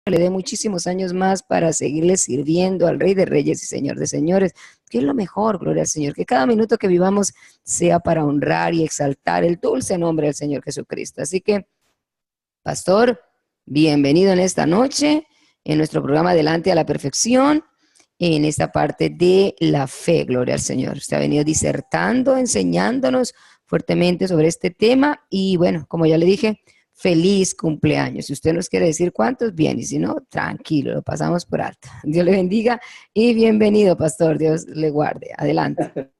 le dé muchísimos años más para seguirle sirviendo al Rey de Reyes y Señor de Señores, que es lo mejor, gloria al Señor, que cada minuto que vivamos sea para honrar y exaltar el dulce nombre del Señor Jesucristo. Así que, pastor, bienvenido en esta noche, en nuestro programa Adelante a la Perfección, en esta parte de la fe, gloria al Señor. Usted ha venido disertando, enseñándonos fuertemente sobre este tema y bueno, como ya le dije, feliz cumpleaños. Si usted nos quiere decir cuántos, bien, y si no, tranquilo, lo pasamos por alto. Dios le bendiga y bienvenido, pastor. Dios le guarde. Adelante.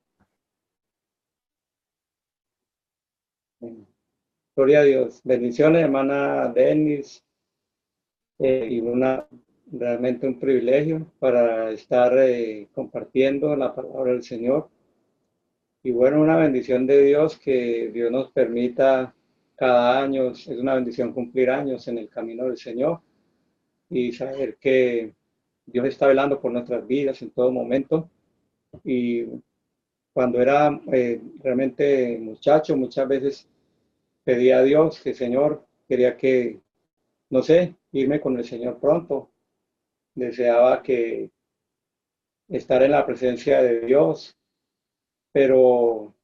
Gloria a Dios. Bendiciones, hermana Denis. Y realmente un privilegio para estar compartiendo la palabra del Señor. Y bueno, una bendición de Dios que Dios nos permita cada año, es una bendición cumplir años en el camino del Señor y saber que Dios está velando por nuestras vidas en todo momento. Y cuando era realmente muchacho, muchas veces pedía a Dios que Señor, quería que, no sé, irme con el Señor pronto. Deseaba que estar en la presencia de Dios, pero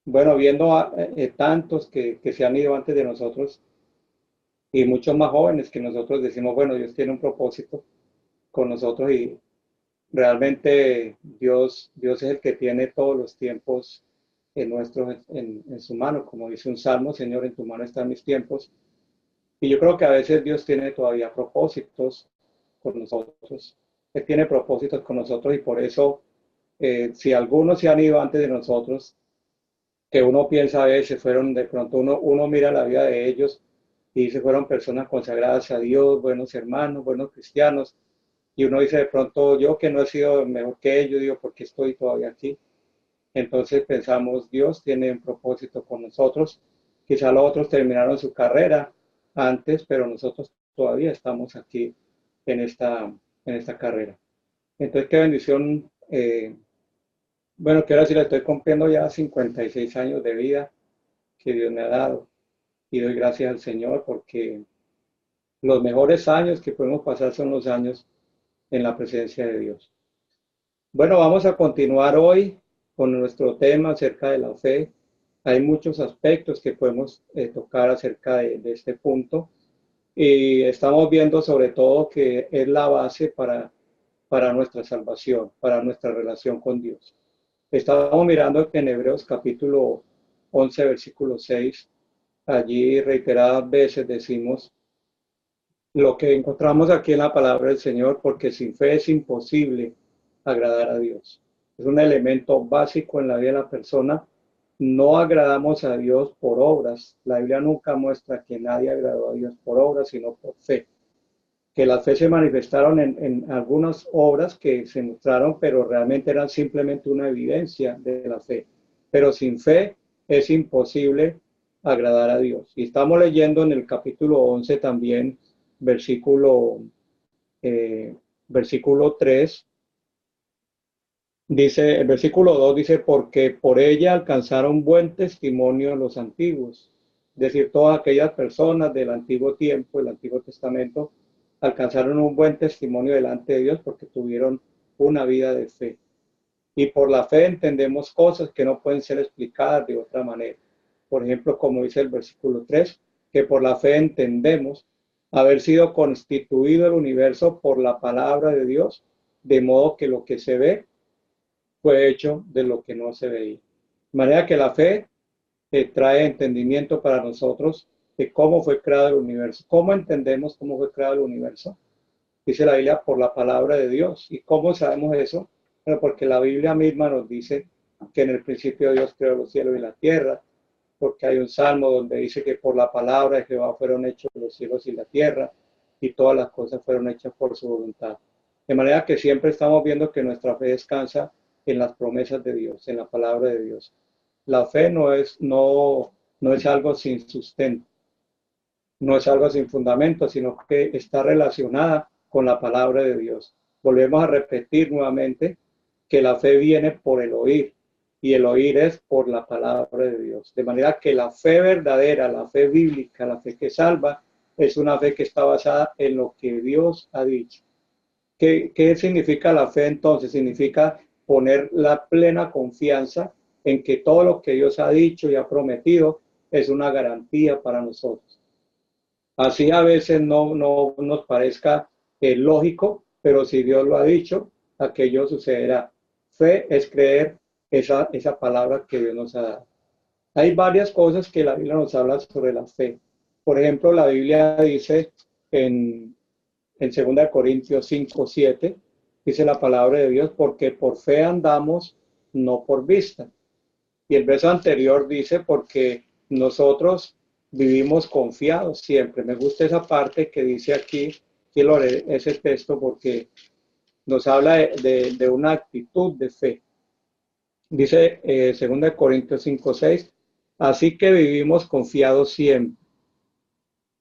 bueno, viendo a tantos que se han ido antes de nosotros y muchos más jóvenes que nosotros decimos, bueno, Dios tiene un propósito con nosotros y realmente Dios es el que tiene todos los tiempos en su mano, como dice un salmo, Señor, en tu mano están mis tiempos. Y yo creo que a veces Dios tiene todavía propósitos con nosotros. Él tiene propósitos con nosotros y por eso, si algunos se han ido antes de nosotros, que uno piensa a veces, fueron de pronto uno mira la vida de ellos y dice, fueron personas consagradas a Dios, buenos hermanos, buenos cristianos, y uno dice de pronto, yo que no he sido mejor que ellos, digo, ¿por qué estoy todavía aquí? Entonces pensamos, Dios tiene un propósito con nosotros. Quizá los otros terminaron su carrera antes, pero nosotros todavía estamos aquí en esta carrera. Entonces, qué bendición. Bueno, quiero decir, estoy cumpliendo ya 56 años de vida que Dios me ha dado y doy gracias al Señor porque los mejores años que podemos pasar son los años en la presencia de Dios. Bueno, vamos a continuar hoy con nuestro tema acerca de la fe. Hay muchos aspectos que podemos tocar acerca de este punto y estamos viendo sobre todo que es la base para nuestra salvación, para nuestra relación con Dios. Estamos mirando que en Hebreos capítulo 11, versículo 6, allí reiteradas veces decimos lo que encontramos aquí en la palabra del Señor, porque sin fe es imposible agradar a Dios. Es un elemento básico en la vida de la persona. No agradamos a Dios por obras. La Biblia nunca muestra que nadie agradó a Dios por obras, sino por fe. Que las fe se manifestaron en algunas obras que se mostraron, pero realmente eran simplemente una evidencia de la fe. Pero sin fe es imposible agradar a Dios. Y estamos leyendo en el capítulo 11 también, versículo, versículo 3, dice, el versículo 2 dice, porque por ella alcanzaron buen testimonio los antiguos. Es decir, todas aquellas personas del antiguo tiempo, el Antiguo Testamento, alcanzaron un buen testimonio delante de Dios porque tuvieron una vida de fe. Y por la fe entendemos cosas que no pueden ser explicadas de otra manera. Por ejemplo, como dice el versículo 3, que por la fe entendemos haber sido constituido el universo por la palabra de Dios, de modo que lo que se ve fue hecho de lo que no se veía. De manera que la fe trae entendimiento para nosotros de cómo fue creado el universo. ¿Cómo entendemos cómo fue creado el universo? Dice la Biblia, por la palabra de Dios. ¿Y cómo sabemos eso? Bueno, porque la Biblia misma nos dice que en el principio Dios creó los cielos y la tierra, porque hay un salmo donde dice que por la palabra de Jehová fueron hechos los cielos y la tierra, y todas las cosas fueron hechas por su voluntad. De manera que siempre estamos viendo que nuestra fe descansa en las promesas de Dios, en la palabra de Dios. La fe no es algo sin sustento, no es algo sin fundamento, sino que está relacionada con la palabra de Dios. Volvemos a repetir nuevamente que la fe viene por el oír y el oír es por la palabra de Dios. De manera que la fe verdadera, la fe bíblica, la fe que salva, es una fe que está basada en lo que Dios ha dicho. ¿Qué significa la fe entonces? Significa poner la plena confianza en que todo lo que Dios ha dicho y ha prometido es una garantía para nosotros. Así a veces no nos parezca lógico, pero si Dios lo ha dicho, aquello sucederá. Fe es creer esa palabra que Dios nos ha dado. Hay varias cosas que la Biblia nos habla sobre la fe. Por ejemplo, la Biblia dice en 2 Corintios 5:7, dice la palabra de Dios, porque por fe andamos, no por vista. Y el verso anterior dice, porque nosotros vivimos confiados siempre. Me gusta esa parte que dice aquí, quiero leer ese texto porque nos habla de una actitud de fe. Dice 2 Corintios 5:6, así que vivimos confiados siempre.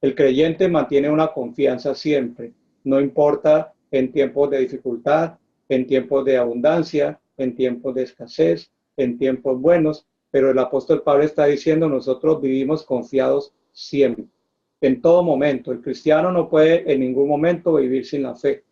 El creyente mantiene una confianza siempre, no importa en tiempos de dificultad, en tiempos de abundancia, en tiempos de escasez, en tiempos buenos, pero el apóstol Pablo está diciendo, nosotros vivimos confiados siempre, en todo momento. El cristiano no puede en ningún momento vivir sin la fe.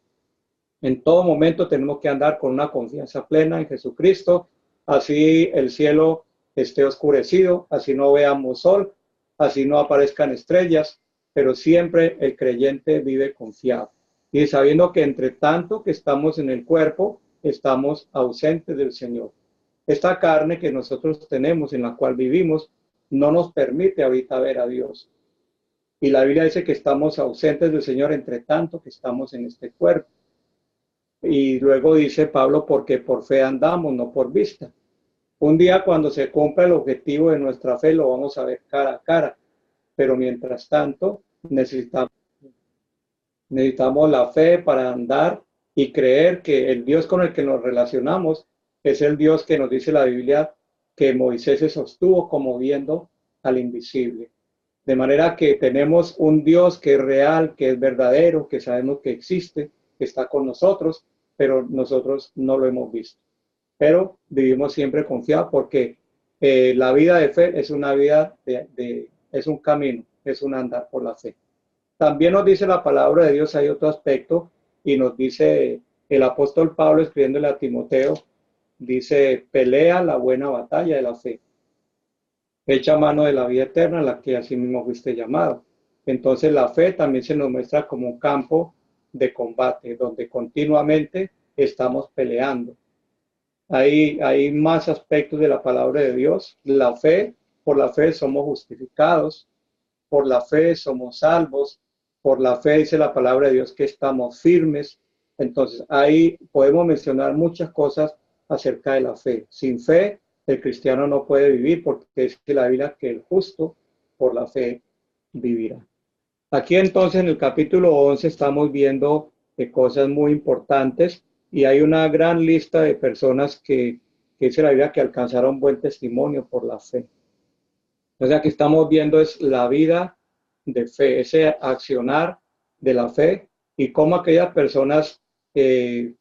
En todo momento tenemos que andar con una confianza plena en Jesucristo, así el cielo esté oscurecido, así no veamos sol, así no aparezcan estrellas, pero siempre el creyente vive confiado y sabiendo que entre tanto que estamos en el cuerpo, estamos ausentes del Señor. Esta carne que nosotros tenemos, en la cual vivimos, no nos permite ahorita ver a Dios. Y la Biblia dice que estamos ausentes del Señor entre tanto que estamos en este cuerpo. Y luego dice Pablo, porque por fe andamos, no por vista. Un día cuando se cumpla el objetivo de nuestra fe, lo vamos a ver cara a cara. Pero mientras tanto, necesitamos la fe para andar y creer que el Dios con el que nos relacionamos es el Dios que nos dice la Biblia que Moisés se sostuvo como viendo al invisible. De manera que tenemos un Dios que es real, que es verdadero, que sabemos que existe, que está con nosotros, pero nosotros no lo hemos visto. Pero vivimos siempre confiados porque la vida de fe es una vida es un camino, es un andar por la fe. También nos dice la palabra de Dios, hay otro aspecto, y nos dice el apóstol Pablo escribiéndole a Timoteo, dice, pelea la buena batalla de la fe. Echa mano de la vida eterna, a la que así mismo fuiste llamado. Entonces la fe también se nos muestra como un campo de combate, donde continuamente estamos peleando. Hay más aspectos de la palabra de Dios. La fe, por la fe somos justificados, por la fe somos salvos, por la fe dice la palabra de Dios que estamos firmes. Entonces ahí podemos mencionar muchas cosas acerca de la fe. Sin fe, el cristiano no puede vivir porque es la Biblia que el justo por la fe vivirá. Aquí entonces en el capítulo 11 estamos viendo cosas muy importantes y hay una gran lista de personas que dice la Biblia que alcanzaron buen testimonio por la fe. O sea que estamos viendo es la vida de fe, ese accionar de la fe y cómo aquellas personas que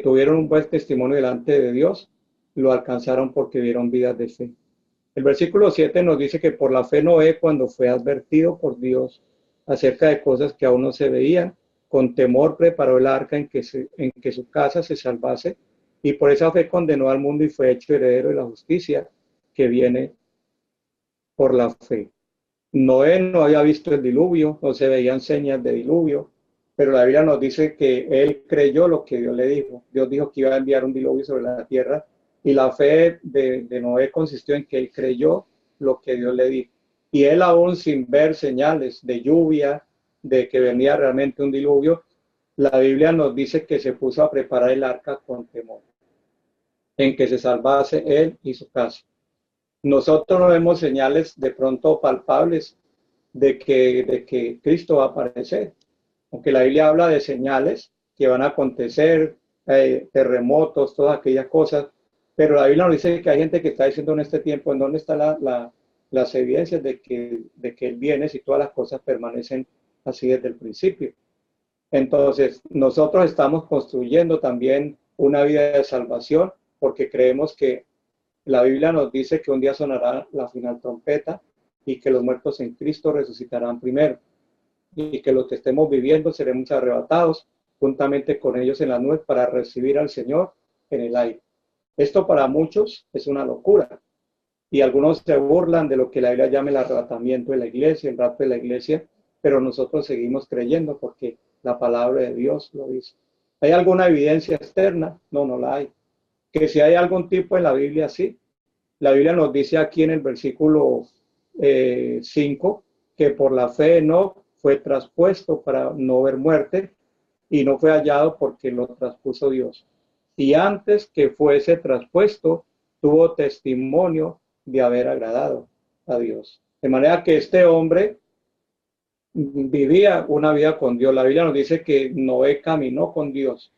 tuvieron un buen testimonio delante de Dios lo alcanzaron porque vieron vidas de fe. El versículo 7 nos dice que por la fe Noé, cuando fue advertido por Dios acerca de cosas que aún no se veían, con temor preparó el arca en que su casa se salvase, y por esa fe condenó al mundo y fue hecho heredero de la justicia que viene por la fe. Noé no había visto el diluvio, no se veían señas de diluvio, pero la Biblia nos dice que él creyó lo que Dios le dijo. Dios dijo que iba a enviar un diluvio sobre la tierra y la fe de Noé consistió en que él creyó lo que Dios le dijo. Y él aún sin ver señales de lluvia, de que venía realmente un diluvio, la Biblia nos dice que se puso a preparar el arca con temor, en que se salvase él y su casa. Nosotros no vemos señales de pronto palpables de que Cristo va a aparecer. Aunque la Biblia habla de señales que van a acontecer, terremotos, todas aquellas cosas, pero la Biblia nos dice que hay gente que está diciendo en este tiempo en dónde están las evidencias de que Él viene si todas las cosas permanecen así desde el principio. Entonces, nosotros estamos construyendo también una vida de salvación porque creemos que la Biblia nos dice que un día sonará la final trompeta y que los muertos en Cristo resucitarán primero. y que los que estemos viviendo seremos arrebatados juntamente con ellos en las nubes para recibir al Señor en el aire. Esto para muchos es una locura y algunos se burlan de lo que la Biblia llama el arrebatamiento de la iglesia, el rapto de la iglesia, pero nosotros seguimos creyendo porque la palabra de Dios lo dice. ¿Hay alguna evidencia externa? No, no la hay. Que si hay algún tipo en la Biblia, sí. La Biblia nos dice aquí en el versículo 5 que por la fe no fue traspuesto para no ver muerte y no fue hallado porque lo traspuso Dios. Y antes que fuese traspuesto, tuvo testimonio de haber agradado a Dios. De manera que este hombre vivía una vida con Dios. La Biblia nos dice que Noé caminó con Dios.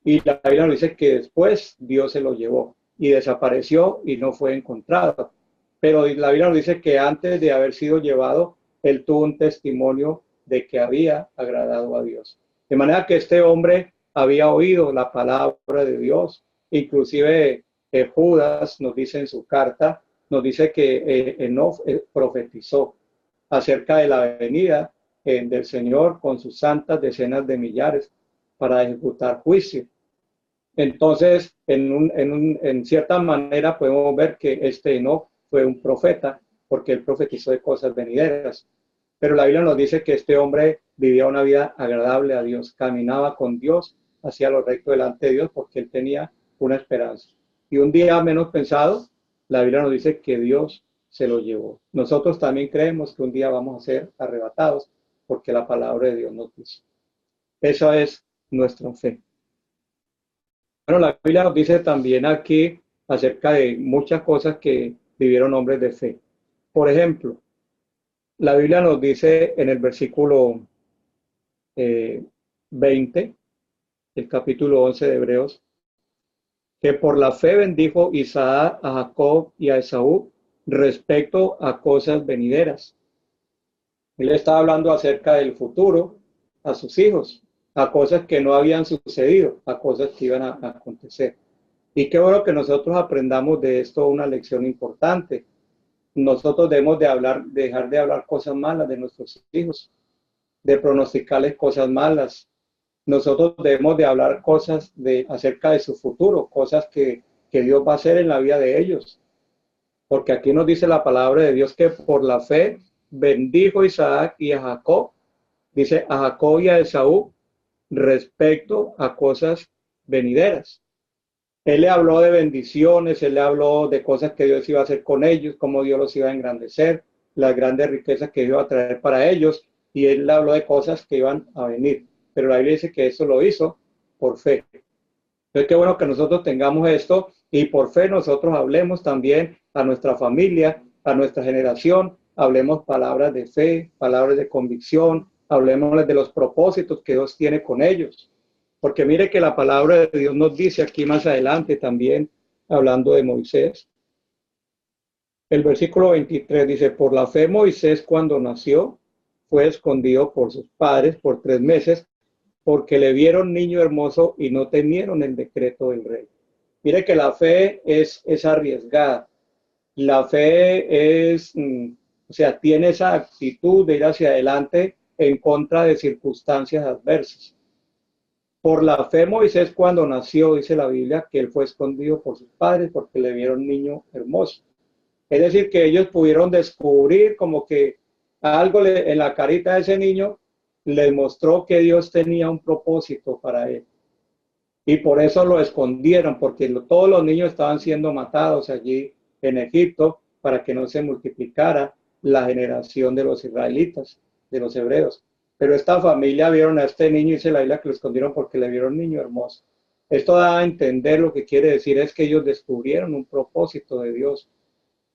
Y la Biblia nos dice que después Dios se lo llevó y desapareció y no fue encontrado. Pero la Biblia nos dice que antes de haber sido llevado, él tuvo un testimonio de que había agradado a Dios. De manera que este hombre había oído la palabra de Dios. Inclusive Judas nos dice en su carta, nos dice que Enoc profetizó acerca de la venida del Señor con sus santas decenas de millares para ejecutar juicio. Entonces, en cierta manera podemos ver que este Enoc fue un profeta porque él profetizó de cosas venideras. Pero la Biblia nos dice que este hombre vivía una vida agradable a Dios, caminaba con Dios, hacía lo recto delante de Dios porque él tenía una esperanza. Y un día menos pensado, la Biblia nos dice que Dios se lo llevó. Nosotros también creemos que un día vamos a ser arrebatados porque la palabra de Dios nos dice. Esa es nuestra fe. Bueno, la Biblia nos dice también aquí acerca de muchas cosas que vivieron hombres de fe. Por ejemplo, la Biblia nos dice en el versículo 20, el capítulo 11 de Hebreos, que por la fe bendijo Isaac a Jacob y a Esaú respecto a cosas venideras. Él estaba hablando acerca del futuro a sus hijos, a cosas que no habían sucedido, a cosas que iban a acontecer. Y qué bueno que nosotros aprendamos de esto una lección importante. Nosotros debemos dejar de hablar cosas malas de nuestros hijos, de pronosticarles cosas malas. Nosotros debemos de hablar cosas acerca de su futuro, cosas que Dios va a hacer en la vida de ellos. Porque aquí nos dice la palabra de Dios que por la fe bendijo Isaac y a Jacob, dice a Jacob y a Esaú, respecto a cosas venideras. Él le habló de bendiciones, él le habló de cosas que Dios iba a hacer con ellos, cómo Dios los iba a engrandecer, las grandes riquezas que iba a traer para ellos, y él le habló de cosas que iban a venir. Pero la Biblia dice que eso lo hizo por fe. Entonces, qué bueno que nosotros tengamos esto y por fe nosotros hablemos también a nuestra familia, a nuestra generación, hablemos palabras de fe, palabras de convicción, hablemos de los propósitos que Dios tiene con ellos. Porque mire que la palabra de Dios nos dice aquí más adelante también, hablando de Moisés. El versículo 23 dice, por la fe Moisés cuando nació fue escondido por sus padres por 3 meses porque le vieron niño hermoso y no temieron el decreto del rey. Mire que la fe es arriesgada. La fe o sea, tiene esa actitud de ir hacia adelante en contra de circunstancias adversas. Por la fe Moisés cuando nació, dice la Biblia, que él fue escondido por sus padres porque le vieron niño hermoso. Es decir, que ellos pudieron descubrir como que algo en la carita de ese niño les mostró que Dios tenía un propósito para él. Y por eso lo escondieron, porque todos los niños estaban siendo matados allí en Egipto para que no se multiplicara la generación de los israelitas, de los hebreos. Pero esta familia vieron a este niño y dice la Biblia que lo escondieron porque le vieron niño hermoso. Esto da a entender lo que quiere decir es que ellos descubrieron un propósito de Dios.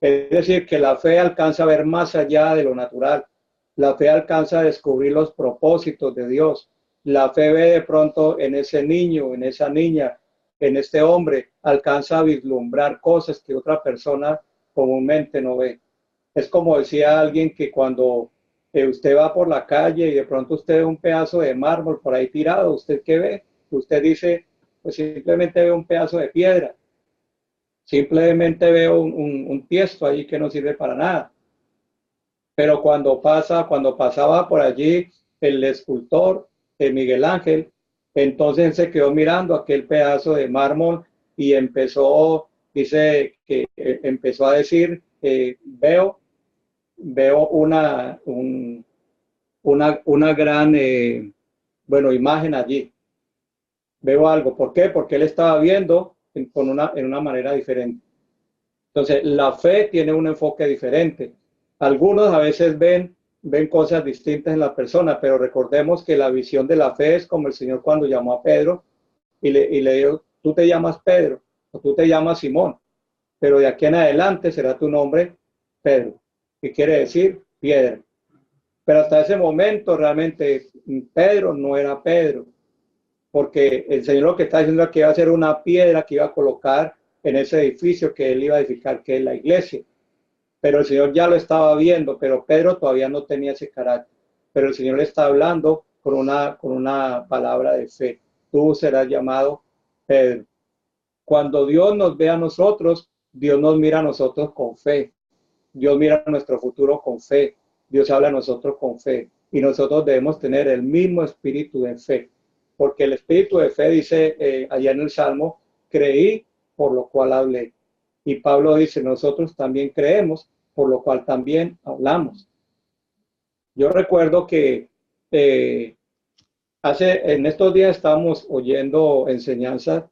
Es decir, que la fe alcanza a ver más allá de lo natural. La fe alcanza a descubrir los propósitos de Dios. La fe ve de pronto en ese niño, en esa niña, en este hombre, alcanza a vislumbrar cosas que otra persona comúnmente no ve. Es como decía alguien que cuando usted va por la calle y de pronto usted ve un pedazo de mármol por ahí tirado, ¿usted qué ve? Usted dice, pues simplemente ve un pedazo de piedra. Simplemente veo un tiesto ahí que no sirve para nada. Pero cuando pasaba por allí el escultor Miguel Ángel, entonces él se quedó mirando aquel pedazo de mármol y dice que empezó a decir, veo una gran, bueno, imagen allí. Veo algo. ¿Por qué? Porque él estaba viendo en una manera diferente. Entonces, la fe tiene un enfoque diferente. Algunos a veces ven cosas distintas en la persona, pero recordemos que la visión de la fe es como el Señor cuando llamó a Pedro y le dijo, tú te llamas Pedro o tú te llamas Simón, pero de aquí en adelante será tu nombre Pedro, que quiere decir piedra. Pero hasta ese momento realmente Pedro no era Pedro, porque el Señor lo que está diciendo es que iba a ser una piedra que iba a colocar en ese edificio que él iba a edificar, que es la iglesia. Pero el Señor ya lo estaba viendo, pero Pedro todavía no tenía ese carácter. Pero el Señor le está hablando con una palabra de fe. Tú serás llamado Pedro. Cuando Dios nos ve a nosotros, Dios nos mira a nosotros con fe. Dios mira nuestro futuro con fe. Dios habla a nosotros con fe. Y nosotros debemos tener el mismo espíritu de fe. Porque el espíritu de fe dice allá en el Salmo, creí, por lo cual hablé. Y Pablo dice, nosotros también creemos, por lo cual también hablamos. Yo recuerdo que en estos días estábamos oyendo enseñanzas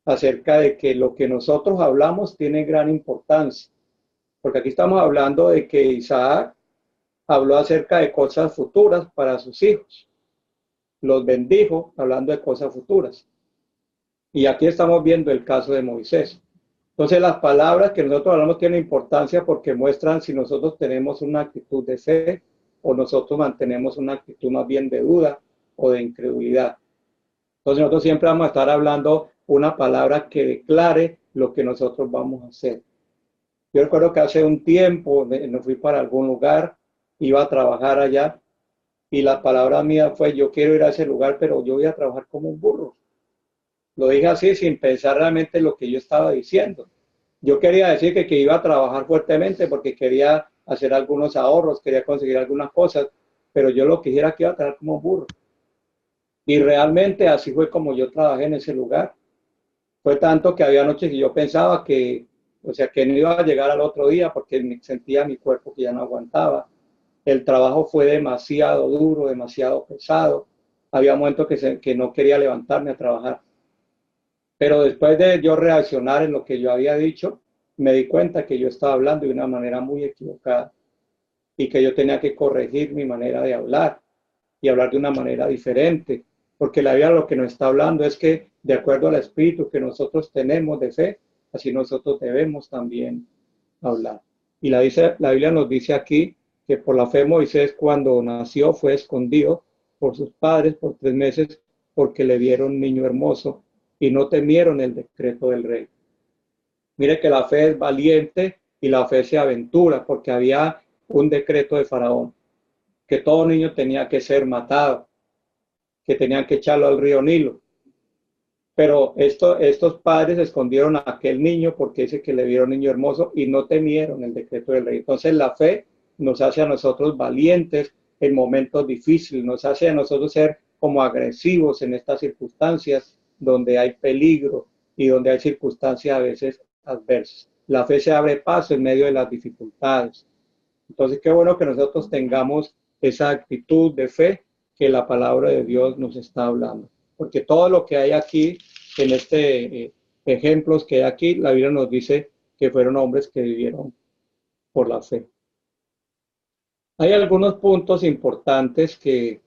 acerca de que lo que nosotros hablamos tiene gran importancia. Porque aquí estamos hablando de que Isaac habló acerca de cosas futuras para sus hijos. Los bendijo hablando de cosas futuras. Y aquí estamos viendo el caso de Moisés. Entonces las palabras que nosotros hablamos tienen importancia porque muestran si nosotros tenemos una actitud de fe o nosotros mantenemos una actitud más bien de duda o de incredulidad. Entonces nosotros siempre vamos a estar hablando una palabra que declare lo que nosotros vamos a hacer. Yo recuerdo que hace un tiempo me fui para algún lugar, iba a trabajar allá y la palabra mía fue, yo quiero ir a ese lugar, pero yo voy a trabajar como un burro. Lo dije así sin pensar realmente lo que yo estaba diciendo. Yo quería decir que iba a trabajar fuertemente porque quería hacer algunos ahorros, quería conseguir algunas cosas, pero yo lo que quisiera que iba a trabajar como un burro. Y realmente así fue como yo trabajé en ese lugar. Fue tanto que había noches que yo pensaba que no iba a llegar al otro día porque sentía mi cuerpo que ya no aguantaba. El trabajo fue demasiado duro, demasiado pesado. Había momentos que no quería levantarme a trabajar. Pero después de yo reaccionar en lo que yo había dicho, me di cuenta que yo estaba hablando de una manera muy equivocada y que yo tenía que corregir mi manera de hablar y hablar de una manera diferente, porque la Biblia lo que nos está hablando es que de acuerdo al espíritu que nosotros tenemos de fe, así nosotros debemos también hablar. Y la Biblia nos dice aquí que por la fe Moisés cuando nació fue escondido por sus padres por 3 meses porque le vieron un niño hermoso y no temieron el decreto del rey. Mire que la fe es valiente y la fe se aventura porque había un decreto de Faraón que todo niño tenía que ser matado, que tenían que echarlo al río Nilo. Pero estos padres escondieron a aquel niño porque dice que le vieron niño hermoso y no temieron el decreto del rey. Entonces la fe nos hace a nosotros valientes en momentos difíciles, nos hace a nosotros ser como agresivos en estas circunstancias donde hay peligro y donde hay circunstancias a veces adversas. La fe se abre paso en medio de las dificultades. Entonces qué bueno que nosotros tengamos esa actitud de fe que la palabra de Dios nos está hablando. Porque todo lo que hay aquí, en ejemplos que hay aquí, la Biblia nos dice que fueron hombres que vivieron por la fe. Hay algunos puntos importantes que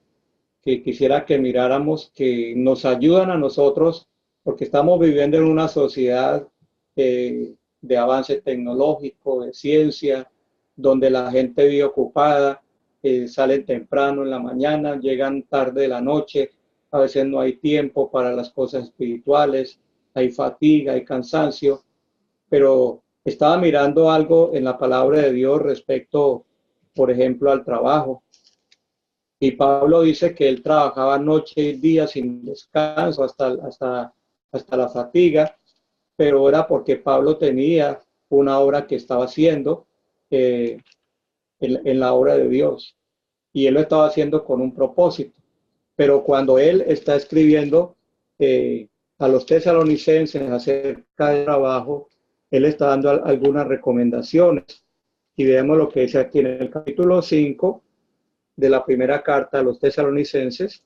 quisiera que miráramos que nos ayudan a nosotros, porque estamos viviendo en una sociedad de avance tecnológico, de ciencia, donde la gente vive ocupada, salen temprano en la mañana, llegan tarde de la noche, a veces no hay tiempo para las cosas espirituales, hay fatiga, hay cansancio, pero estaba mirando algo en la palabra de Dios respecto, por ejemplo, al trabajo. Y Pablo dice que él trabajaba noche y día sin descanso hasta la fatiga, pero era porque Pablo tenía una obra que estaba haciendo en la obra de Dios. Y él lo estaba haciendo con un propósito. Pero cuando él está escribiendo a los tesalonicenses acerca del trabajo, él está dando algunas recomendaciones. Y veamos lo que dice aquí en el capítulo 5 de la primera carta a los tesalonicenses.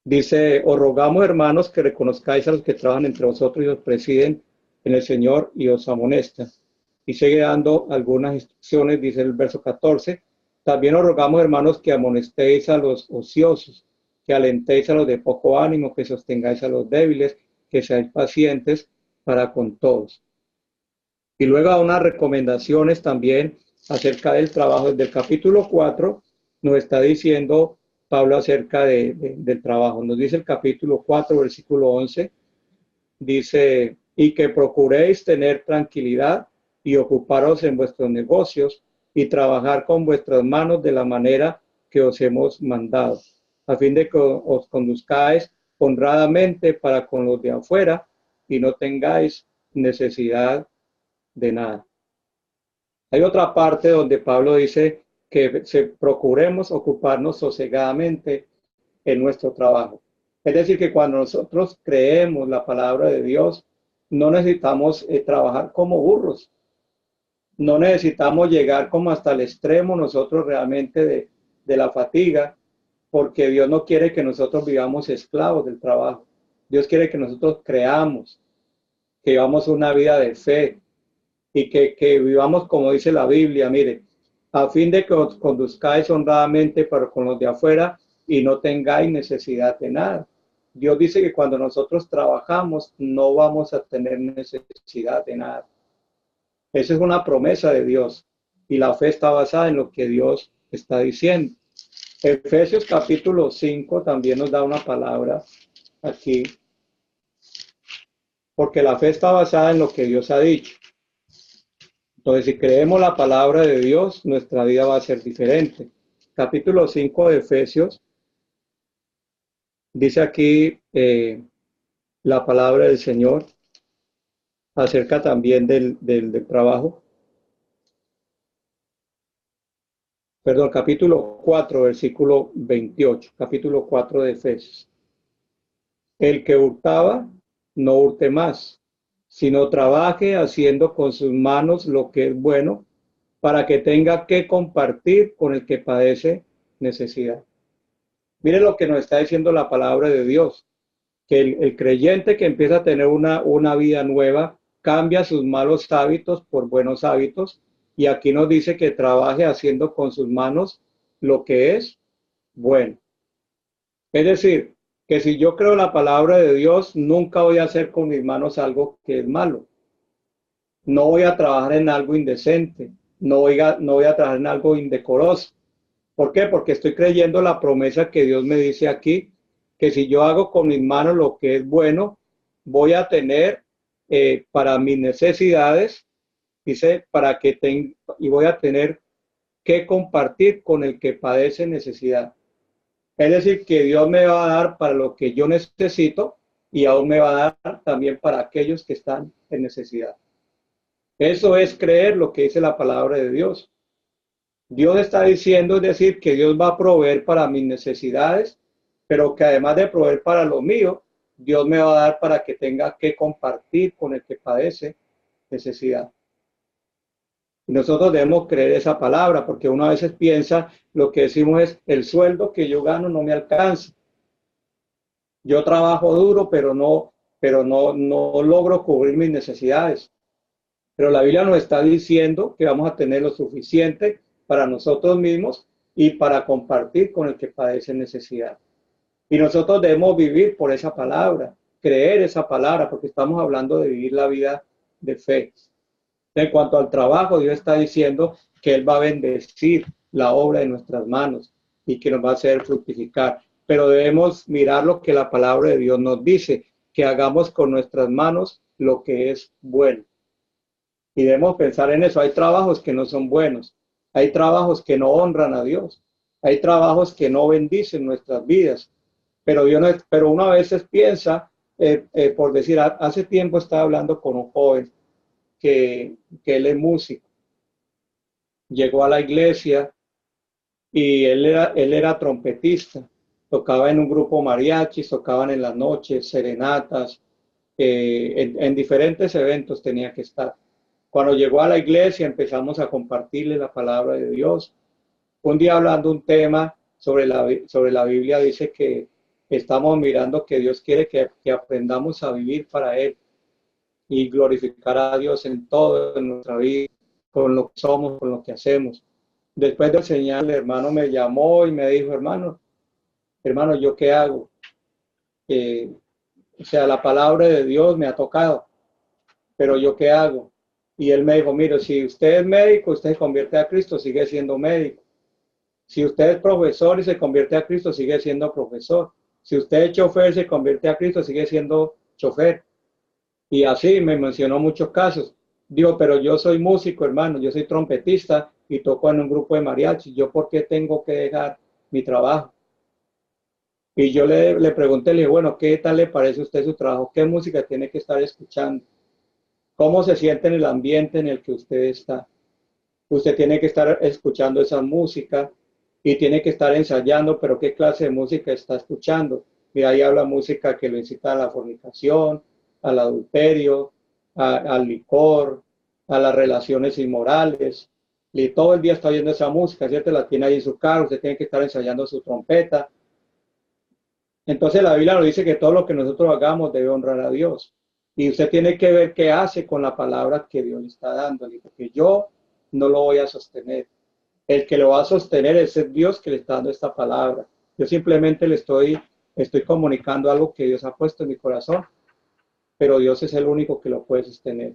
Dice: os rogamos, hermanos, que reconozcáis a los que trabajan entre vosotros y os presiden en el Señor y os amonestan. Y sigue dando algunas instrucciones, dice el verso 14. También os rogamos, hermanos, que amonestéis a los ociosos, que alentéis a los de poco ánimo, que sostengáis a los débiles, que seáis pacientes para con todos. Y luego da unas recomendaciones también acerca del trabajo. Desde el capítulo 4 nos está diciendo Pablo acerca del trabajo. Nos dice el capítulo 4, versículo 11, dice: y que procuréis tener tranquilidad y ocuparos en vuestros negocios y trabajar con vuestras manos de la manera que os hemos mandado, a fin de que os conduzcáis honradamente para con los de afuera y no tengáis necesidad de nada. Hay otra parte donde Pablo dice que procuremos ocuparnos sosegadamente en nuestro trabajo. Es decir, que cuando nosotros creemos la palabra de Dios, no necesitamos trabajar como burros. No necesitamos llegar como hasta el extremo nosotros realmente de la fatiga, porque Dios no quiere que nosotros vivamos esclavos del trabajo. Dios quiere que nosotros creamos, que vivamos una vida de fe y que vivamos como dice la Biblia, mire, a fin de que os conduzcáis honradamente para con los de afuera y no tengáis necesidad de nada. Dios dice que cuando nosotros trabajamos no vamos a tener necesidad de nada. Esa es una promesa de Dios y la fe está basada en lo que Dios está diciendo. Efesios capítulo 5 también nos da una palabra aquí, porque la fe está basada en lo que Dios ha dicho. Entonces, si creemos la palabra de Dios, nuestra vida va a ser diferente. Capítulo 5 de Efesios, dice aquí la palabra del Señor acerca también del trabajo. Perdón, capítulo 4, versículo 28, capítulo 4 de Efesios. El que hurtaba, no hurte más, sino trabaje haciendo con sus manos lo que es bueno, para que tenga que compartir con el que padece necesidad. Mire lo que nos está diciendo la palabra de Dios, que el creyente que empieza a tener una vida nueva, cambia sus malos hábitos por buenos hábitos, y aquí nos dice que trabaje haciendo con sus manos lo que es bueno. Es decir, que si yo creo la palabra de Dios, nunca voy a hacer con mis manos algo que es malo. No voy a trabajar en algo indecente, no voy a trabajar en algo indecoroso. ¿Por qué? Porque estoy creyendo la promesa que Dios me dice aquí, que si yo hago con mis manos lo que es bueno, voy a tener para mis necesidades, dice, y voy a tener que compartir con el que padece necesidad. Es decir, que Dios me va a dar para lo que yo necesito y aún me va a dar también para aquellos que están en necesidad. Eso es creer lo que dice la palabra de Dios. Dios está diciendo, es decir, que Dios va a proveer para mis necesidades, pero que además de proveer para lo mío, Dios me va a dar para que tenga que compartir con el que padece necesidad. Y nosotros debemos creer esa palabra, porque uno a veces piensa, lo que decimos es, el sueldo que yo gano no me alcanza. Yo trabajo duro, pero no logro cubrir mis necesidades. Pero la Biblia nos está diciendo que vamos a tener lo suficiente para nosotros mismos y para compartir con el que padece necesidad. Y nosotros debemos vivir por esa palabra, creer esa palabra, porque estamos hablando de vivir la vida de fe. En cuanto al trabajo, Dios está diciendo que Él va a bendecir la obra de nuestras manos y que nos va a hacer fructificar. Pero debemos mirar lo que la palabra de Dios nos dice, que hagamos con nuestras manos lo que es bueno. Y debemos pensar en eso. Hay trabajos que no son buenos. Hay trabajos que no honran a Dios. Hay trabajos que no bendicen nuestras vidas. Pero uno a veces piensa, por decir, hace tiempo estaba hablando con un joven que él es músico. llegó a la iglesia y él era trompetista, tocaba en un grupo mariachis, tocaban en las noches, serenatas, en diferentes eventos tenía que estar. Cuando llegó a la iglesia empezamos a compartirle la palabra de Dios. Un día hablando un tema sobre la Biblia, dice que estamos mirando que Dios quiere que aprendamos a vivir para Él y glorificar a Dios en todo en nuestra vida, con lo que somos, con lo que hacemos. Después de enseñar, el hermano me llamó y me dijo, hermano, ¿yo qué hago? O sea, la palabra de Dios me ha tocado, pero ¿yo qué hago? Y él me dijo, mire, si usted es médico, usted se convierte a Cristo, sigue siendo médico. Si usted es profesor y se convierte a Cristo, sigue siendo profesor. Si usted es chofer y se convierte a Cristo, sigue siendo chofer. Y así me mencionó muchos casos. Digo, pero yo soy músico, hermano, yo soy trompetista y toco en un grupo de mariachi. ¿Yo por qué tengo que dejar mi trabajo? Y yo le pregunté, le dije, bueno, ¿qué tal le parece a usted su trabajo? ¿Qué música tiene que estar escuchando? ¿Cómo se siente en el ambiente en el que usted está? Usted tiene que estar escuchando esa música y tiene que estar ensayando, pero ¿qué clase de música está escuchando? Y ahí habla música que lo incita a la fornicación, al adulterio, al licor, a las relaciones inmorales. Y todo el día está oyendo esa música, ¿cierto? La tiene ahí en su carro, usted tiene que estar ensayando su trompeta. Entonces la Biblia nos dice que todo lo que nosotros hagamos debe honrar a Dios. Y usted tiene que ver qué hace con la palabra que Dios le está dando. Porque yo no lo voy a sostener. El que lo va a sostener es el Dios que le está dando esta palabra. Yo simplemente estoy comunicando algo que Dios ha puesto en mi corazón, pero Dios es el único que lo puede sostener.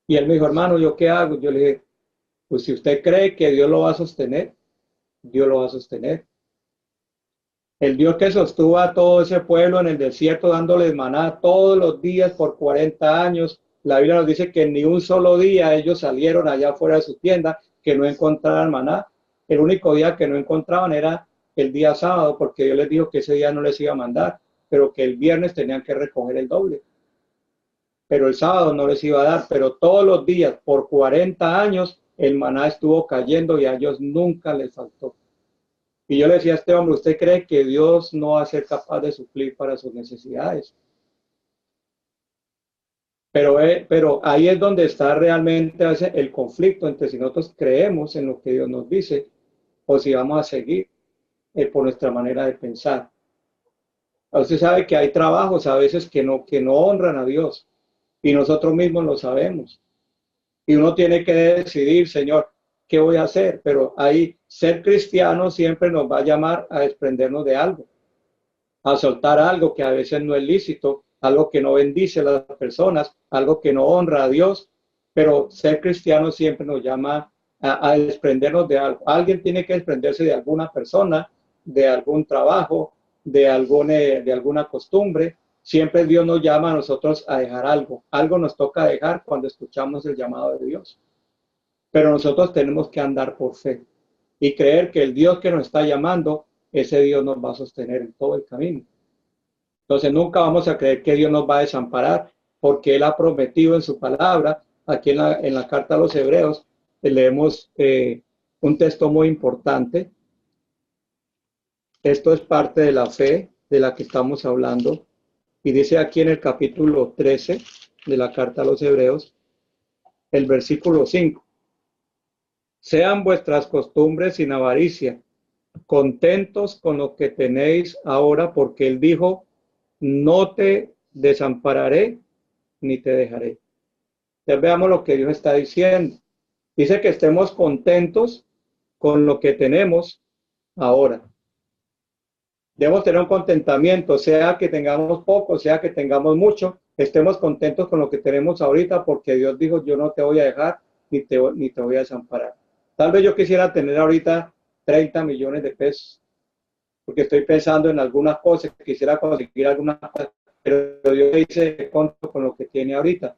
Y él me dijo, hermano, ¿yo qué hago? Yo le dije, pues si usted cree que Dios lo va a sostener, Dios lo va a sostener. El Dios que sostuvo a todo ese pueblo en el desierto dándoles maná todos los días por 40 años. La Biblia nos dice que ni un solo día ellos salieron allá fuera de su tienda que no encontraran maná. El único día que no encontraban era el día sábado, porque Dios les dijo que ese día no les iba a mandar, pero que el viernes tenían que recoger el doble. Pero el sábado no les iba a dar, pero todos los días por 40 años el maná estuvo cayendo y a ellos nunca les faltó. Y yo le decía a este hombre, ¿usted cree que Dios no va a ser capaz de suplir para sus necesidades? Pero ahí es donde está realmente el conflicto entre si nosotros creemos en lo que Dios nos dice o si vamos a seguir por nuestra manera de pensar. Usted sabe que hay trabajos a veces que no honran a Dios y nosotros mismos lo sabemos. Y uno tiene que decidir, Señor, ¿qué voy a hacer? Pero ahí ser cristiano siempre nos va a llamar a desprendernos de algo, a soltar algo que a veces no es lícito, algo que no bendice a las personas, algo que no honra a Dios, pero ser cristiano siempre nos llama a desprendernos de algo. Alguien tiene que desprenderse de alguna persona, de algún trabajo, de alguna costumbre. Siempre Dios nos llama a nosotros a dejar algo. Algo nos toca dejar cuando escuchamos el llamado de Dios. Pero nosotros tenemos que andar por fe y creer que el Dios que nos está llamando, ese Dios nos va a sostener en todo el camino. Entonces nunca vamos a creer que Dios nos va a desamparar, porque Él ha prometido en su palabra. Aquí en la carta a los Hebreos leemos un texto muy importante. Esto es parte de la fe de la que estamos hablando. Y dice aquí en el capítulo 13 de la carta a los Hebreos, el versículo 5. Sean vuestras costumbres sin avaricia, contentos con lo que tenéis ahora, porque Él dijo, no te desampararé ni te dejaré. Ya veamos lo que Dios está diciendo. Dice que estemos contentos con lo que tenemos ahora. Debemos tener un contentamiento, sea que tengamos poco, sea que tengamos mucho, estemos contentos con lo que tenemos ahorita, porque Dios dijo, yo no te voy a dejar ni te voy a desamparar. Tal vez yo quisiera tener ahorita 30 millones de pesos, porque estoy pensando en algunas cosas, quisiera conseguir algunas cosas, pero Dios dice, con lo que tiene ahorita.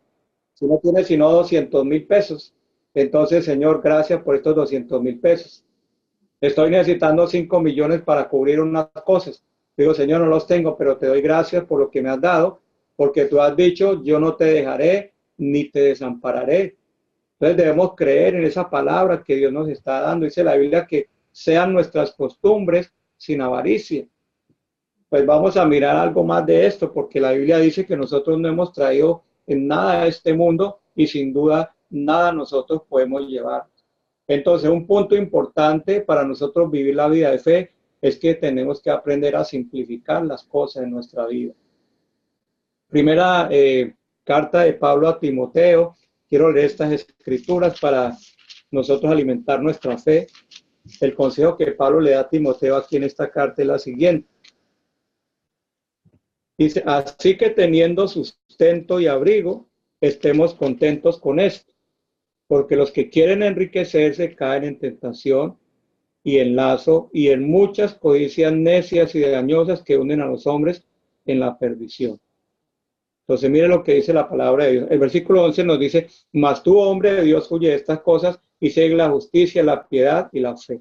Si no tiene sino 200,000 pesos, entonces, Señor, gracias por estos 200,000 pesos. Estoy necesitando 5 millones para cubrir unas cosas. Digo, Señor, no los tengo, pero te doy gracias por lo que me has dado, porque tú has dicho, yo no te dejaré ni te desampararé. Entonces debemos creer en esa palabra que Dios nos está dando. Dice la Biblia que sean nuestras costumbres sin avaricia. Pues vamos a mirar algo más de esto, porque la Biblia dice que nosotros no hemos traído en nada a este mundo y sin duda nada nosotros podemos llevar. Entonces, un punto importante para nosotros vivir la vida de fe es que tenemos que aprender a simplificar las cosas en nuestra vida. Primera carta de Pablo a Timoteo. Quiero leer estas escrituras para nosotros alimentar nuestra fe. El consejo que Pablo le da a Timoteo aquí en esta carta es la siguiente. Dice, así que teniendo sustento y abrigo, estemos contentos con esto, porque los que quieren enriquecerse caen en tentación y en lazo y en muchas codicias necias y dañosas que hunden a los hombres en la perdición. Entonces, mire lo que dice la palabra de Dios. El versículo 11 nos dice, mas tú, hombre de Dios, huye de estas cosas y sigue la justicia, la piedad y la fe,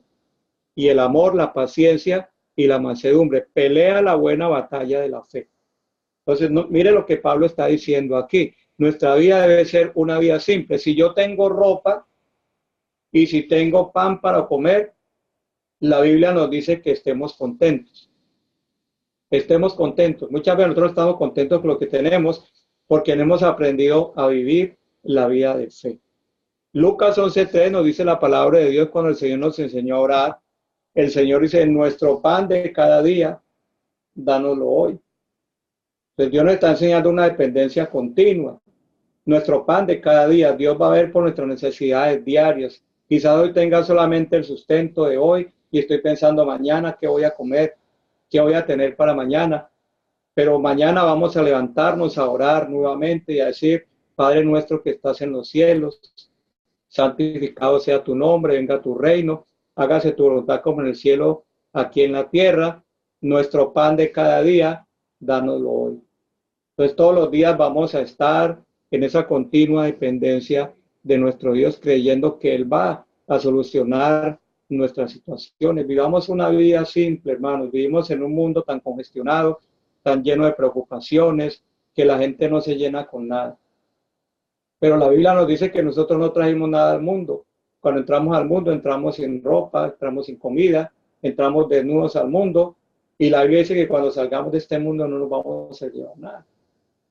y el amor, la paciencia y la mansedumbre. Pelea la buena batalla de la fe. Entonces, mire lo que Pablo está diciendo aquí. Nuestra vida debe ser una vida simple. Si yo tengo ropa y si tengo pan para comer, la Biblia nos dice que estemos contentos. Estemos contentos. Muchas veces nosotros estamos contentos con lo que tenemos porque no hemos aprendido a vivir la vida de fe. Lucas 11:3 nos dice la palabra de Dios cuando el Señor nos enseñó a orar. El Señor dice, nuestro pan de cada día, dánoslo hoy. Entonces Dios nos está enseñando una dependencia continua. Nuestro pan de cada día, Dios va a ver por nuestras necesidades diarias. Quizás hoy tenga solamente el sustento de hoy y estoy pensando mañana qué voy a comer, qué voy a tener para mañana. Pero mañana vamos a levantarnos a orar nuevamente y a decir, Padre nuestro que estás en los cielos, santificado sea tu nombre, venga tu reino, hágase tu voluntad como en el cielo, aquí en la tierra. Nuestro pan de cada día, dánoslo hoy. Entonces todos los días vamos a estar en esa continua dependencia de nuestro Dios, creyendo que Él va a solucionar nuestras situaciones. Vivamos una vida simple, hermanos. Vivimos en un mundo tan congestionado, tan lleno de preocupaciones, que la gente no se llena con nada. Pero la Biblia nos dice que nosotros no trajimos nada al mundo. Cuando entramos al mundo, entramos sin ropa, entramos sin comida, entramos desnudos al mundo. Y la Biblia dice que cuando salgamos de este mundo no nos vamos a llevar nada.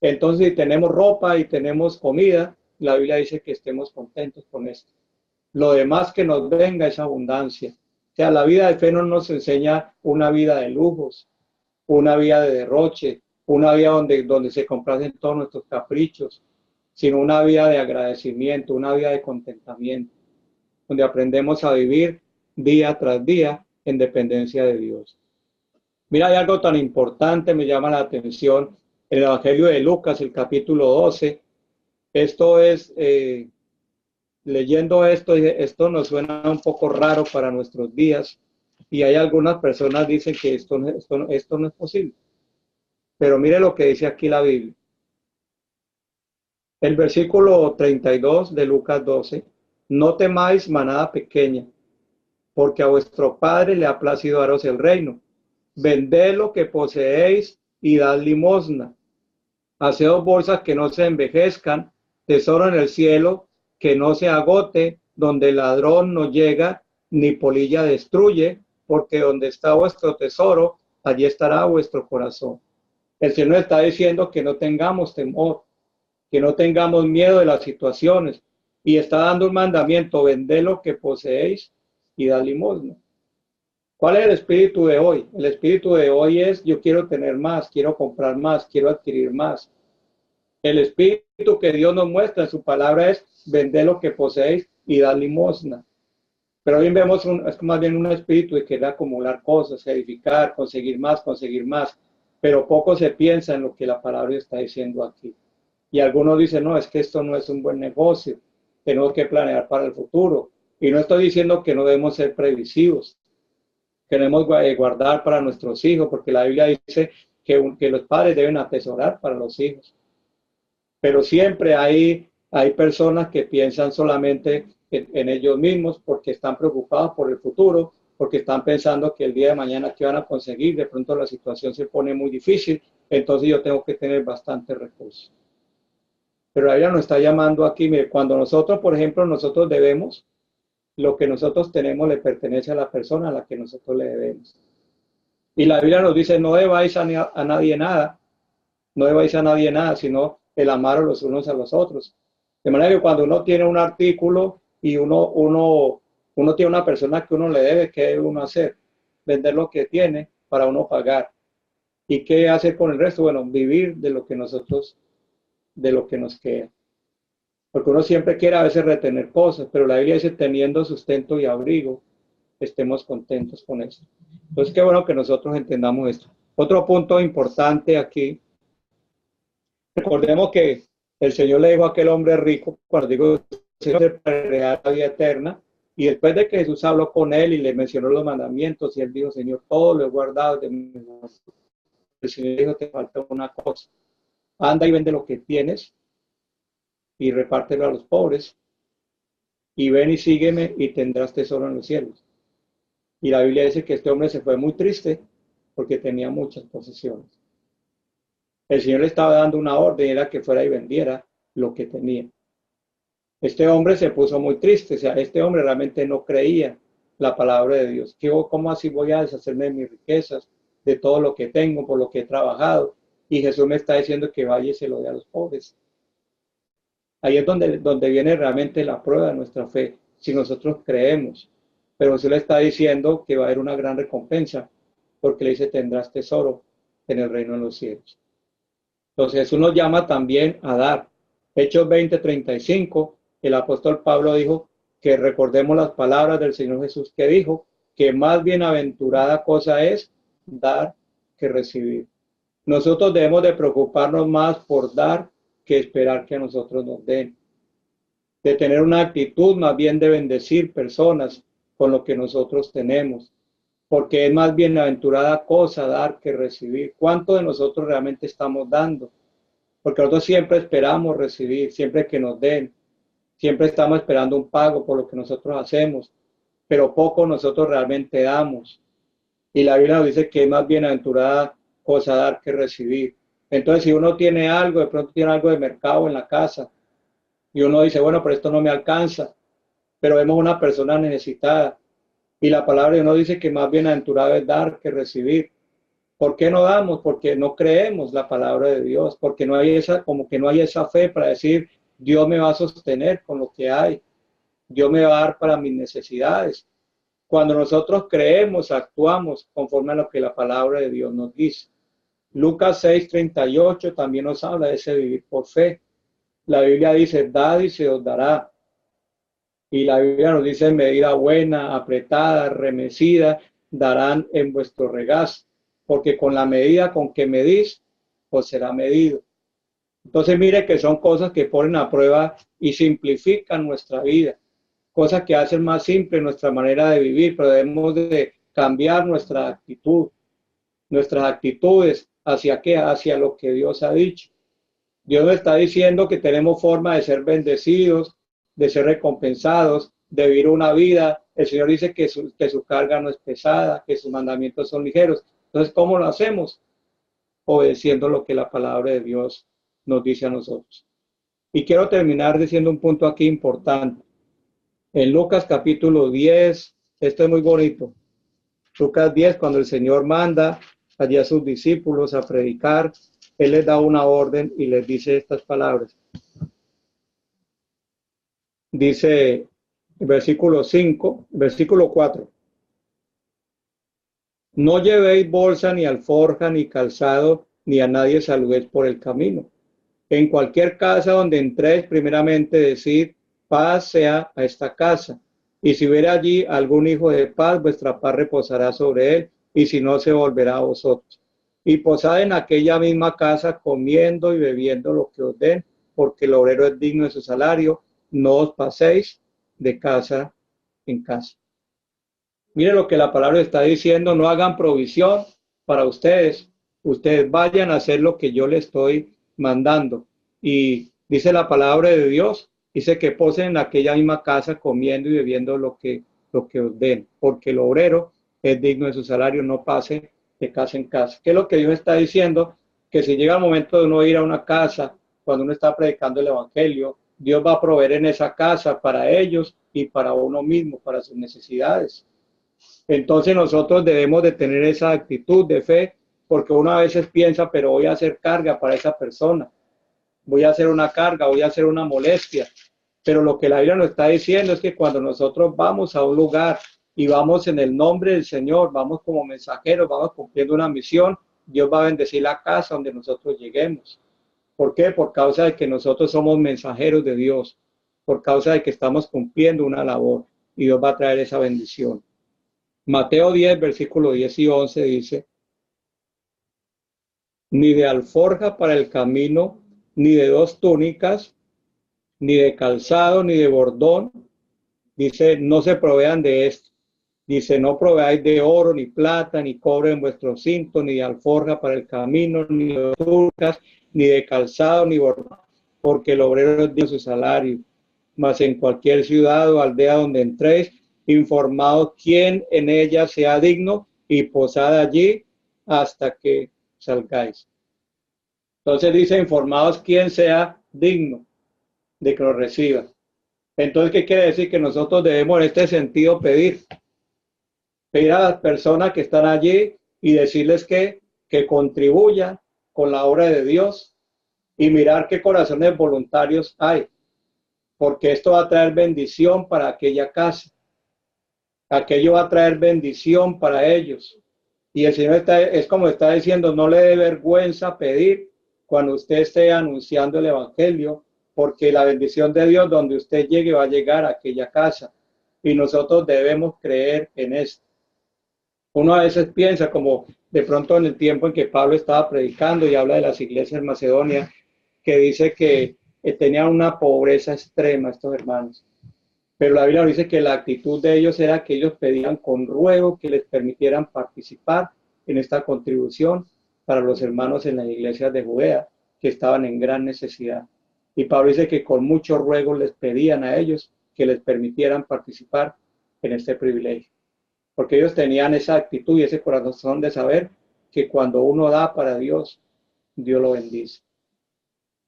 Entonces, si tenemos ropa y tenemos comida, la Biblia dice que estemos contentos con esto. Lo demás que nos venga es abundancia. O sea, la vida de fe no nos enseña una vida de lujos, una vida de derroche, una vida donde se complacen todos nuestros caprichos, sino una vida de agradecimiento, una vida de contentamiento, donde aprendemos a vivir día tras día en dependencia de Dios. Mira, hay algo tan importante, me llama la atención. El Evangelio de Lucas, el capítulo 12, esto es, leyendo esto nos suena un poco raro para nuestros días y hay algunas personas que dicen que esto no es posible. Pero mire lo que dice aquí la Biblia. El versículo 32 de Lucas 12, no temáis manada pequeña, porque a vuestro Padre le ha placido daros el reino. Vended lo que poseéis y dad limosna. Haceos bolsas que no se envejezcan, tesoro en el cielo, que no se agote, donde el ladrón no llega, ni polilla destruye, porque donde está vuestro tesoro, allí estará vuestro corazón. El Señor está diciendo que no tengamos temor, que no tengamos miedo de las situaciones, y está dando un mandamiento, vended lo que poseéis y dad limosna. ¿Cuál es el espíritu de hoy? El espíritu de hoy es, yo quiero tener más, quiero comprar más, quiero adquirir más. El espíritu que Dios nos muestra en su palabra es, vender lo que poseéis y dar limosna. Pero hoy vemos es más bien un espíritu de querer acumular cosas, edificar, conseguir más, pero poco se piensa en lo que la palabra está diciendo aquí. Y algunos dicen, no, es que esto no es un buen negocio, tenemos que planear para el futuro. Y no estoy diciendo que no debemos ser previsivos, queremos guardar para nuestros hijos, porque la Biblia dice que los padres deben atesorar para los hijos. Pero siempre hay personas que piensan solamente en ellos mismos porque están preocupados por el futuro, porque están pensando que el día de mañana qué van a conseguir, de pronto la situación se pone muy difícil, entonces yo tengo que tener bastantes recursos. Pero ella nos está llamando aquí, mire, cuando nosotros, por ejemplo, nosotros debemos, lo que nosotros tenemos le pertenece a la persona a la que nosotros le debemos. Y la Biblia nos dice, no debáis a nadie nada, no debáis a nadie nada, sino el amar los unos a los otros. De manera que cuando uno tiene un artículo y uno tiene una persona que uno le debe, ¿qué debe uno hacer? Vender lo que tiene para uno pagar. ¿Y qué hacer con el resto? Bueno, vivir de lo que nosotros, de lo que nos queda. Porque uno siempre quiere a veces retener cosas, pero la Biblia dice, teniendo sustento y abrigo, estemos contentos con eso. Entonces, qué bueno que nosotros entendamos esto. Otro punto importante aquí, recordemos que el Señor le dijo a aquel hombre rico, cuando digo, Señor, para heredar la vida eterna, y después de que Jesús habló con él y le mencionó los mandamientos, y él dijo, Señor, todo lo he guardado de mi mano. El Señor dijo, te falta una cosa, anda y vende lo que tienes y repártelo a los pobres, y ven y sígueme y tendrás tesoro en los cielos. Y la Biblia dice que este hombre se fue muy triste porque tenía muchas posesiones. El Señor le estaba dando una orden, era que fuera y vendiera lo que tenía. Este hombre se puso muy triste, o sea, este hombre realmente no creía la palabra de Dios. ¿Cómo así voy a deshacerme de mis riquezas, de todo lo que tengo, por lo que he trabajado? Y Jesús me está diciendo que vaya y se lo dé a los pobres. Ahí es donde viene realmente la prueba de nuestra fe, si nosotros creemos. Pero Jesús le está diciendo que va a haber una gran recompensa, porque le dice, tendrás tesoro en el reino de los cielos. Entonces Jesús nos llama también a dar. Hechos 20:35, el apóstol Pablo dijo que recordemos las palabras del Señor Jesús que dijo que más bienaventurada cosa es dar que recibir. Nosotros debemos de preocuparnos más por dar que esperar que a nosotros nos den. De tener una actitud más bien de bendecir personas con lo que nosotros tenemos. Porque es más bienaventurada cosa dar que recibir. ¿Cuánto de nosotros realmente estamos dando? Porque nosotros siempre esperamos recibir, siempre que nos den. Siempre estamos esperando un pago por lo que nosotros hacemos, pero poco nosotros realmente damos. Y la Biblia nos dice que es más bienaventurada cosa dar que recibir. Entonces, si uno tiene algo, de pronto tiene algo de mercado en la casa, y uno dice, bueno, pero esto no me alcanza, pero vemos una persona necesitada, y la palabra de uno dice que más bienaventurado es dar que recibir. ¿Por qué no damos? Porque no creemos la palabra de Dios, porque no hay como que no hay esa fe para decir, Dios me va a sostener con lo que hay, Dios me va a dar para mis necesidades. Cuando nosotros creemos, actuamos conforme a lo que la palabra de Dios nos dice. Lucas 6:38 también nos habla de ese vivir por fe. La Biblia dice, dad y se os dará. Y la Biblia nos dice, medida buena, apretada, remecida, darán en vuestro regazo. Porque con la medida con que medís, pues será medido. Entonces mire que son cosas que ponen a prueba y simplifican nuestra vida. Cosas que hacen más simple nuestra manera de vivir, pero debemos de cambiar nuestra actitud, nuestras actitudes hacia qué, hacia lo que Dios ha dicho. Dios nos está diciendo que tenemos forma de ser bendecidos, de ser recompensados, de vivir una vida. El Señor dice que su carga no es pesada, que sus mandamientos son ligeros. Entonces, ¿cómo lo hacemos? Obedeciendo lo que la palabra de Dios nos dice a nosotros. Y quiero terminar diciendo un punto aquí importante. En Lucas capítulo 10, esto es muy bonito. Lucas 10, cuando el Señor manda allí a sus discípulos a predicar, Él les da una orden y les dice estas palabras. Dice, versículo 5, versículo 4. No llevéis bolsa, ni alforja, ni calzado, ni a nadie saludéis por el camino. En cualquier casa donde entréis, primeramente decid, paz sea a esta casa. Y si hubiera allí algún hijo de paz, vuestra paz reposará sobre él, y si no, se volverá a vosotros. Y posad en aquella misma casa, comiendo y bebiendo lo que os den, porque el obrero es digno de su salario. No os paséis de casa en casa. Mire lo que la palabra está diciendo, no hagan provisión para ustedes. Ustedes vayan a hacer lo que yo les estoy mandando. Y dice la palabra de Dios, dice que posen en aquella misma casa comiendo y bebiendo lo que os den, porque el obrero es digno de su salario, no pase de casa en casa. ¿Qué es lo que Dios está diciendo? Que si llega el momento de uno ir a una casa cuando uno está predicando el evangelio, Dios va a proveer en esa casa para ellos y para uno mismo, para sus necesidades. Entonces nosotros debemos de tener esa actitud de fe, porque uno a veces piensa, pero voy a hacer carga para esa persona, voy a hacer una carga, voy a hacer una molestia. Pero lo que la Biblia nos está diciendo es que cuando nosotros vamos a un lugar y vamos en el nombre del Señor, vamos como mensajeros, vamos cumpliendo una misión, Dios va a bendecir la casa donde nosotros lleguemos. ¿Por qué? Por causa de que nosotros somos mensajeros de Dios, por causa de que estamos cumpliendo una labor y Dios va a traer esa bendición. Mateo 10, versículo 10 y 11 dice: ni de alforja para el camino, ni de 2 túnicas, ni de calzado, ni de bordón. Dice, no se provean de esto. Dice, no proveáis de oro, ni plata, ni cobre en vuestros cintos, ni de alforja para el camino, ni de túnicas, ni de calzado, ni bordón, porque el obrero es digno de su salario. Mas en cualquier ciudad o aldea donde entréis, informaos quién en ella sea digno y posad allí hasta que salgáis. Entonces dice, informaos quién sea digno de que lo reciba. Entonces, ¿qué quiere decir? Que nosotros debemos en este sentido pedir a las personas que están allí y decirles que contribuyan con la obra de Dios y mirar qué corazones voluntarios hay, porque esto va a traer bendición para aquella casa. Aquello va a traer bendición para ellos. Y el Señor es como está diciendo, no le dé vergüenza pedir cuando usted esté anunciando el evangelio, porque la bendición de Dios donde usted llegue va a llegar a aquella casa. Y nosotros debemos creer en esto. Uno a veces piensa, como de pronto en el tiempo en que Pablo estaba predicando y habla de las iglesias en Macedonia, que dice que tenían una pobreza extrema estos hermanos. Pero la Biblia dice que la actitud de ellos era que ellos pedían con ruego que les permitieran participar en esta contribución para los hermanos en las iglesias de Judea que estaban en gran necesidad. Y Pablo dice que con mucho ruego les pedían a ellos que les permitieran participar en este privilegio. Porque ellos tenían esa actitud y ese corazón de saber que cuando uno da para Dios, Dios lo bendice.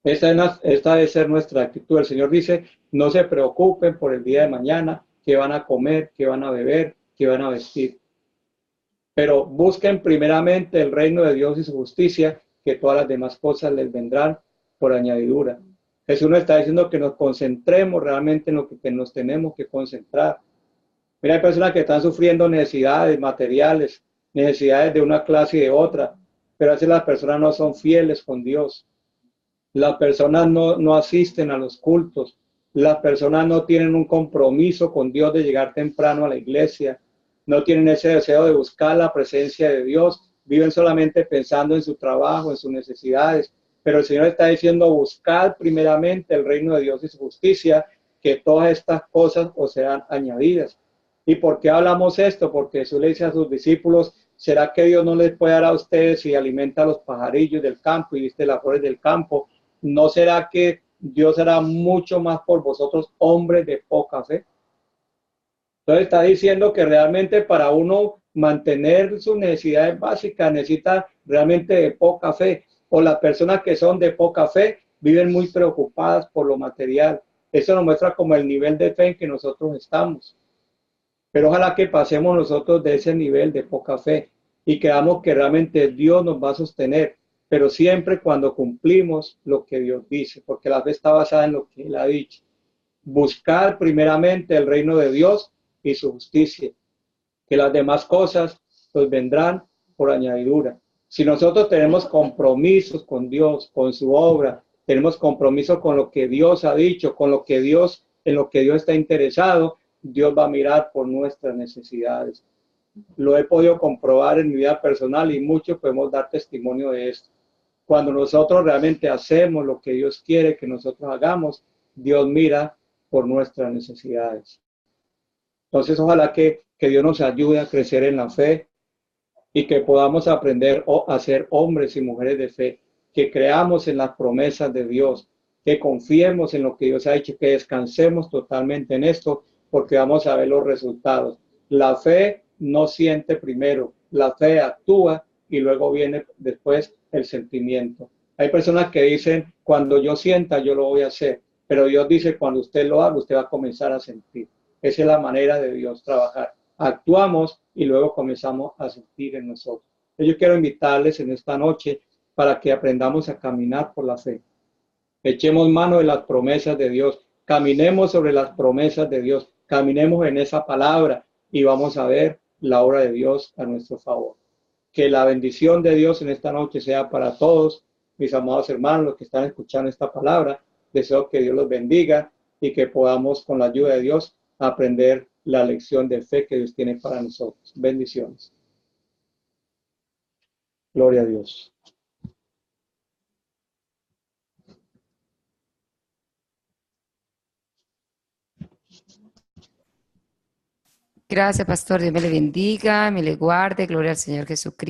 Esta debe ser nuestra actitud. El Señor dice, no se preocupen por el día de mañana, qué van a comer, qué van a beber, qué van a vestir. Pero busquen primeramente el reino de Dios y su justicia, que todas las demás cosas les vendrán por añadidura. Jesús nos está diciendo que nos concentremos realmente en lo que nos tenemos que concentrar. Mira, hay personas que están sufriendo necesidades materiales, necesidades de una clase y de otra, pero a veces las personas no son fieles con Dios. Las personas no asisten a los cultos. Las personas no tienen un compromiso con Dios de llegar temprano a la iglesia. No tienen ese deseo de buscar la presencia de Dios. Viven solamente pensando en su trabajo, en sus necesidades. Pero el Señor está diciendo, buscad primeramente el reino de Dios y su justicia, que todas estas cosas os serán añadidas. ¿Y por qué hablamos esto? Porque Jesús le dice a sus discípulos, ¿será que Dios no les puede dar a ustedes si alimenta a los pajarillos del campo y viste las flores del campo? ¿No será que Dios hará mucho más por vosotros, hombres de poca fe? Entonces está diciendo que realmente para uno mantener sus necesidades básicas necesita realmente de poca fe. O las personas que son de poca fe viven muy preocupadas por lo material. Eso nos muestra como el nivel de fe en que nosotros estamos. Pero ojalá que pasemos nosotros de ese nivel de poca fe y creamos que realmente Dios nos va a sostener, pero siempre cuando cumplimos lo que Dios dice, porque la fe está basada en lo que Él ha dicho. Buscar primeramente el reino de Dios y su justicia, que las demás cosas pues vendrán por añadidura. Si nosotros tenemos compromisos con Dios, con su obra, tenemos compromiso con lo que Dios ha dicho, con lo que Dios, en lo que Dios está interesado, Dios va a mirar por nuestras necesidades. Lo he podido comprobar en mi vida personal y muchos podemos dar testimonio de esto. Cuando nosotros realmente hacemos lo que Dios quiere que nosotros hagamos, Dios mira por nuestras necesidades. Entonces, ojalá que Dios nos ayude a crecer en la fe y que podamos aprender a ser hombres y mujeres de fe, que creamos en las promesas de Dios, que confiemos en lo que Dios ha dicho, que descansemos totalmente en esto, porque vamos a ver los resultados. La fe no siente primero, la fe actúa y luego viene después el sentimiento. Hay personas que dicen, cuando yo sienta, yo lo voy a hacer. Pero Dios dice, cuando usted lo haga, usted va a comenzar a sentir. Esa es la manera de Dios trabajar. Actuamos y luego comenzamos a sentir en nosotros. Yo quiero invitarles en esta noche para que aprendamos a caminar por la fe. Echemos mano de las promesas de Dios. Caminemos sobre las promesas de Dios. Caminemos en esa palabra y vamos a ver la obra de Dios a nuestro favor. Que la bendición de Dios en esta noche sea para todos, mis amados hermanos, los que están escuchando esta palabra. Deseo que Dios los bendiga y que podamos, con la ayuda de Dios, aprender la lección de fe que Dios tiene para nosotros. Bendiciones. Gloria a Dios. Gracias, pastor. Dios me le bendiga, me le guarde. Gloria al Señor Jesucristo.